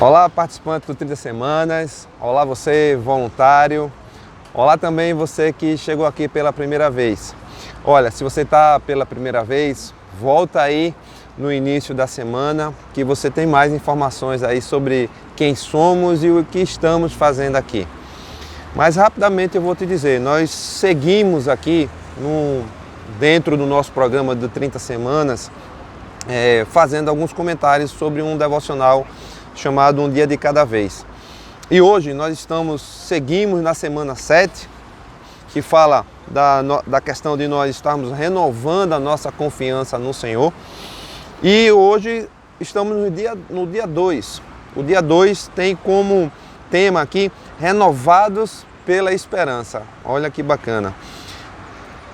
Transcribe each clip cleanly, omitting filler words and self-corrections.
Olá, participante do 30 Semanas. Olá, você, voluntário. Olá também você que chegou aqui pela primeira vez. Olha, se você está pela primeira vez, volta aí no início da semana que você tem mais informações aí sobre quem somos e o que estamos fazendo aqui. Mas rapidamente eu vou te dizer, nós seguimos aqui dentro do nosso programa de 30 Semanas fazendo alguns comentários sobre um devocional chamado Um Dia de Cada Vez. E hoje nós seguimos na semana 7, que fala da questão de nós estarmos renovando a nossa confiança no Senhor. E hoje estamos no dia 2. O dia 2 tem como tema aqui, renovados pela esperança. Olha que bacana.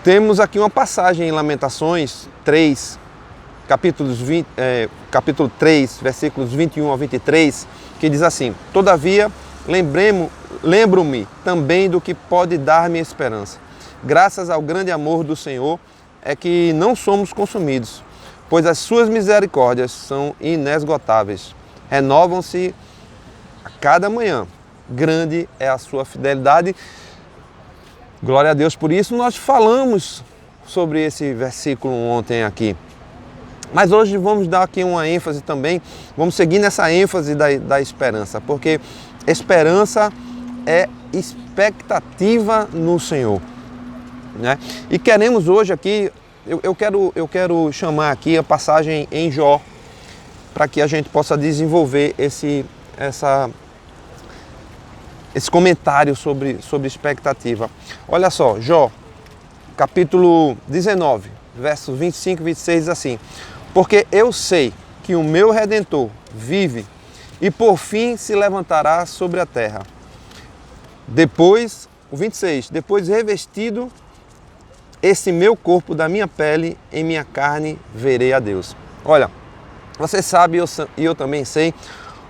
Temos aqui uma passagem em Lamentações 3, capítulo 3, versículos 21 ao 23, que diz assim: Todavia, lembro-me também do que pode dar-me esperança. Graças ao grande amor do Senhor é que não somos consumidos, pois as suas misericórdias são inesgotáveis. Renovam-se a cada manhã. Grande é a sua fidelidade. Glória a Deus por isso. Nós falamos sobre esse versículo ontem aqui. Mas hoje vamos dar aqui uma ênfase também, vamos seguir nessa ênfase da esperança, porque esperança é expectativa no Senhor, né? E queremos hoje aqui, eu quero chamar aqui a passagem em Jó, para que a gente possa desenvolver esse comentário sobre expectativa. Olha só, Jó, capítulo 19, versos 25 e 26 diz assim: Porque eu sei que o meu Redentor vive e por fim se levantará sobre a terra. Depois, o 26, depois revestido esse meu corpo da minha pele, em minha carne verei a Deus. Olha, você sabe e eu também sei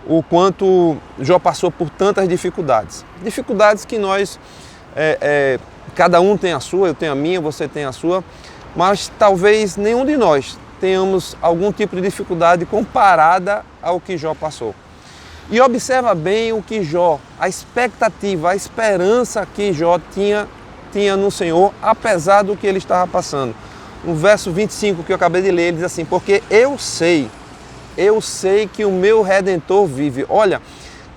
o quanto Jó passou por tantas dificuldades. Dificuldades que nós, cada um tem a sua, eu tenho a minha, você tem a sua, mas talvez nenhum de nós tenhamos algum tipo de dificuldade comparada ao que Jó passou. E observa bem o que Jó, a expectativa, a esperança que Jó tinha no Senhor, apesar do que ele estava passando. No verso 25 que eu acabei de ler, ele diz assim: Porque eu sei que o meu Redentor vive. Olha,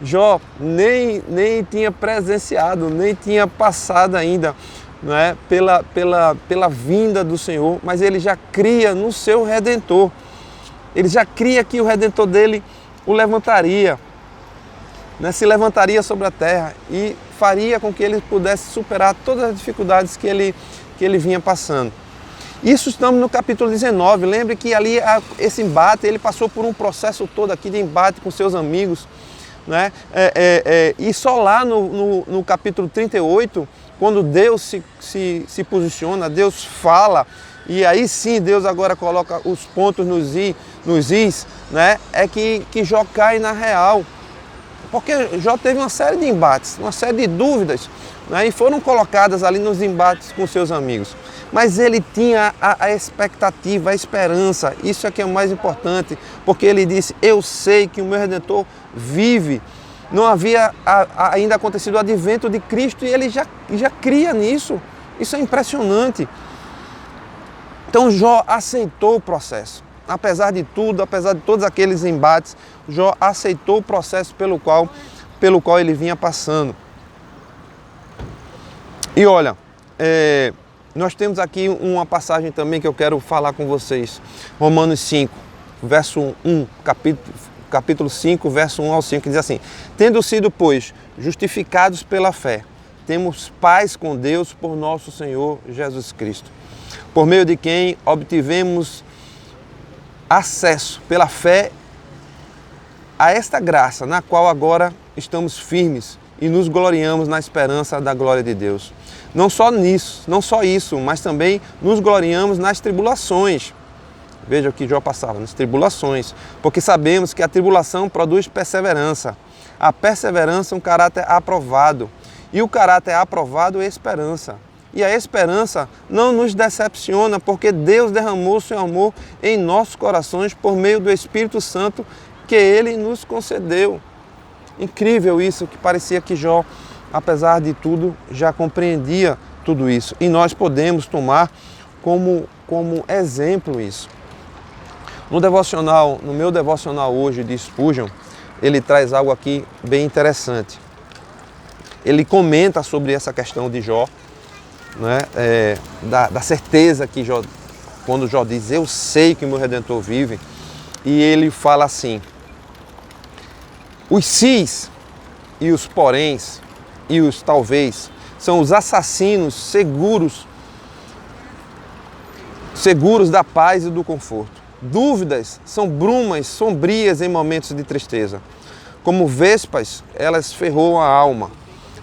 Jó nem tinha presenciado, nem tinha passado ainda, não é, pela vinda do Senhor, mas ele já cria no seu Redentor. Ele já cria que o Redentor dele o levantaria, né, se levantaria sobre a terra e faria com que ele pudesse superar todas as dificuldades que ele vinha passando. Isso estamos no capítulo 19, lembre que ali esse embate, ele passou por um processo todo aqui de embate com seus amigos, né? E só lá no capítulo 38, quando Deus se posiciona, Deus fala, e aí sim Deus agora coloca os pontos nos is, né? É que Jó cai na real. Porque Jó teve uma série de embates, uma série de dúvidas, né? E foram colocadas ali nos embates com seus amigos. Mas ele tinha a expectativa, a esperança, isso é que é o mais importante, porque ele disse: eu sei que o meu Redentor vive. Não havia ainda acontecido o advento de Cristo e ele já cria nisso. Isso é impressionante. Então Jó aceitou o processo. Apesar de tudo, apesar de todos aqueles embates, Jó aceitou o processo pelo qual ele vinha passando. E olha, nós temos aqui uma passagem também que eu quero falar com vocês. Romanos 5, verso 1, capítulo 5, verso 1 ao 5, que diz assim: Tendo sido, pois, justificados pela fé, temos paz com Deus por nosso Senhor Jesus Cristo, por meio de quem obtivemos acesso pela fé a esta graça, na qual agora estamos firmes e nos gloriamos na esperança da glória de Deus. Não só isso, mas também nos gloriamos nas tribulações. Veja o que Jó passava, nas tribulações, porque sabemos que a tribulação produz perseverança. A perseverança, um caráter aprovado. E o caráter aprovado é esperança. E a esperança não nos decepciona, porque Deus derramou seu amor em nossos corações por meio do Espírito Santo que Ele nos concedeu. Incrível isso, que parecia que Jó, apesar de tudo, já compreendia tudo isso. E nós podemos tomar como exemplo isso. No meu devocional hoje de Spurgeon, ele traz algo aqui bem interessante. Ele comenta sobre essa questão de Jó, né? Da certeza que Jó, quando Jó diz, eu sei que o meu Redentor vive, e ele fala assim, os sis e os poréns e os talvez são os assassinos seguros da paz e do conforto. Dúvidas são brumas sombrias em momentos de tristeza. Como vespas, elas ferroam a alma.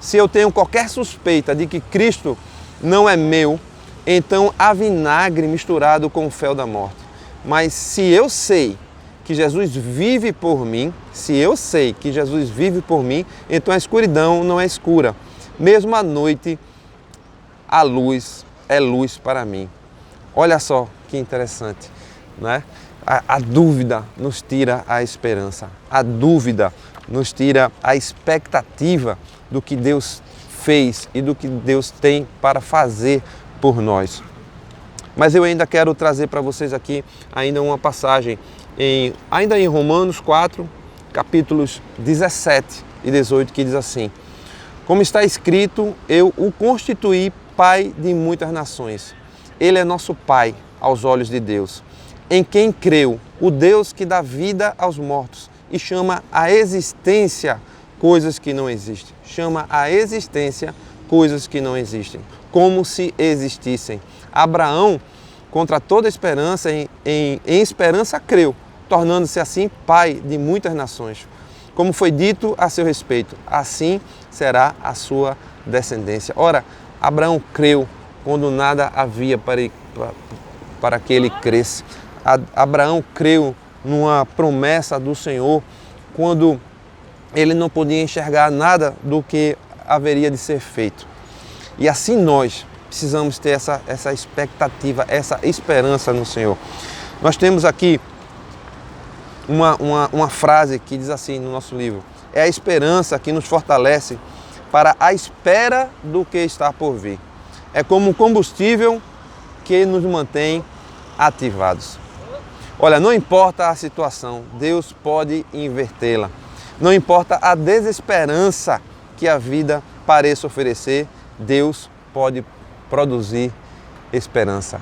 Se eu tenho qualquer suspeita de que Cristo não é meu, então há vinagre misturado com o fel da morte. Mas se eu sei que Jesus vive por mim, então a escuridão não é escura. Mesmo à noite, a luz é luz para mim. Olha só que interessante, né? A dúvida nos tira a esperança. A dúvida nos tira a expectativa do que Deus fez e do que Deus tem para fazer por nós. Mas eu ainda quero trazer para vocês aqui ainda uma passagem, ainda em Romanos 4, capítulos 17 e 18, que diz assim, como está escrito, eu o constituí pai de muitas nações. Ele é nosso pai aos olhos de Deus, em quem creu o Deus que dá vida aos mortos e chama a existência coisas que não existem. Chama a existência coisas que não existem, como se existissem. Abraão, contra toda esperança, em esperança creu, tornando-se assim pai de muitas nações. Como foi dito a seu respeito, assim será a sua descendência. Ora, Abraão creu quando nada havia para que ele cresça. Abraão creu numa promessa do Senhor quando ele não podia enxergar nada do que haveria de ser feito. E assim nós precisamos ter essa expectativa, essa esperança no Senhor. Nós temos aqui uma frase que diz assim no nosso livro, é a esperança que nos fortalece para a espera do que está por vir. É como um combustível que nos mantém ativados. Olha, não importa a situação, Deus pode invertê-la. Não importa a desesperança que a vida pareça oferecer, Deus pode produzir esperança.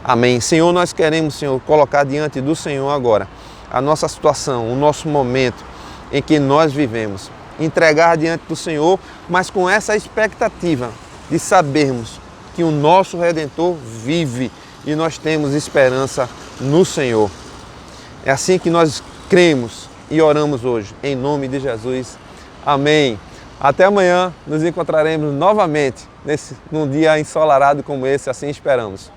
Amém. Senhor, nós queremos, Senhor, colocar diante do Senhor agora a nossa situação, o nosso momento em que nós vivemos. Entregar diante do Senhor, mas com essa expectativa de sabermos que o nosso Redentor vive e nós temos esperança no Senhor. É assim que nós cremos e oramos hoje, em nome de Jesus. Amém. Até amanhã, nos encontraremos novamente num dia ensolarado como esse, assim esperamos.